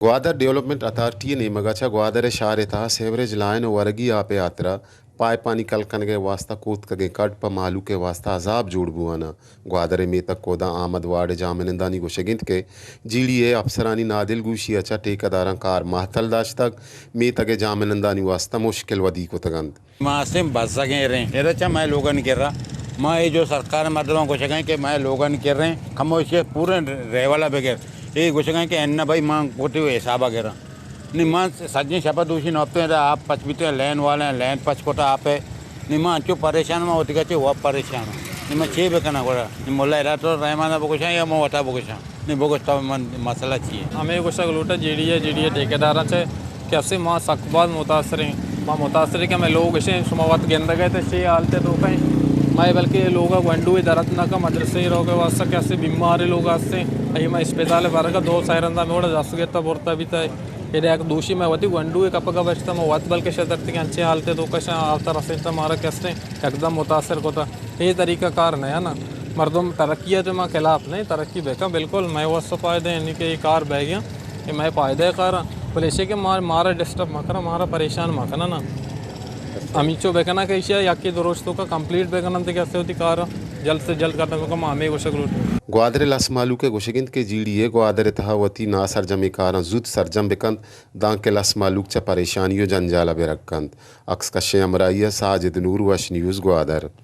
Gwadar development authority ने मगाचा ग्वादर शहर था सेवरेज लाइन वरगी आप यात्रा पाए पानी कल कनगे वास्ता कूद कगे कट प मालू के वास्ता अजाब जोड़ बुआना ग्वादर में तक कोदा आमद वार्ड जामिनदानी गोशगिंत के जीड़िए अफसरानी नादिल गूशी अच्छा ठेकेदारा कार महतल दाश तक में तगे जामिनदानी वास्ता मुश्किल वदी को तगंत माँ से बच सकें रहे ये अच्छा मैं लोगन कर रहा मैं ये जो सरकार मतलब कुछ कहें कि मैं लोगन कर रहे हैं खामोश पूरे रेवाला बगैर ये कुछ कहें कि अन्ना भाई माँ कोटी हिसाब वगैरह नहीं माँ सज्जी शपथ दूसरी नौपते आप पचपीते लैन वाले हैं लैन पचकोटा आप है नहीं माँ अच्छो परेशान में होती कहते वो परेशान नहीं मैं छे बेकना कोड़ा नहीं मोला इरा तो रहमाना बोकुशा या मैं वटा बोकुशा नहीं बोकुश तो मसला चाहिए हमें कुछ लूटा जीडी ठेकेदार से कैसे माँ सकबाद मुतासर हैं माँ मुतासर के मैं लोग इसे सुमावत गेंदा गए थे छे हालते तो कहीं मैं बल्कि लोग वंडू दरत ना का मदरसे रोग वास्ता कैसे बीमार लोग आते अभी मैं अस्पताल बार का 2 सायरंदा में जास्त घेता बोरता भी था ये दूषी में होती वंडू एक अपगा बचता मैं वत बल के शतरती अच्छे हालते तो कैसे आवता रसे मारा कैसे एकदम मुतासर को था ये तरीका कार नहीं है ना मर्दों तरक्की है तो मैं खिलाफ नहीं तरक्की बेका बिल्कुल मैं वस्त फ़ायदे यानी कि ये कार बह गया कि मैं फ़ायदे कार बोले ऐसे कि मारा डिस्टर्ब मकरा मारा परेशान मकना ना अमीचो बेकना कैसे या कि दोस्तों का कंप्लीट बेकना तो कैसे होती कार जल्द से जल्द करने को हमें गोशक रूट ग्वादर लसमालू के गोशगिंत के जीड़िए ग्वादर तहावती ना सरजमी कार जुद सरजम बेकंत दां के लसमालूक च परेशानियों जंजाला बेरकंत अक्स कशे अमराइया साजिद नूर वश न्यूज़ ग्वादर।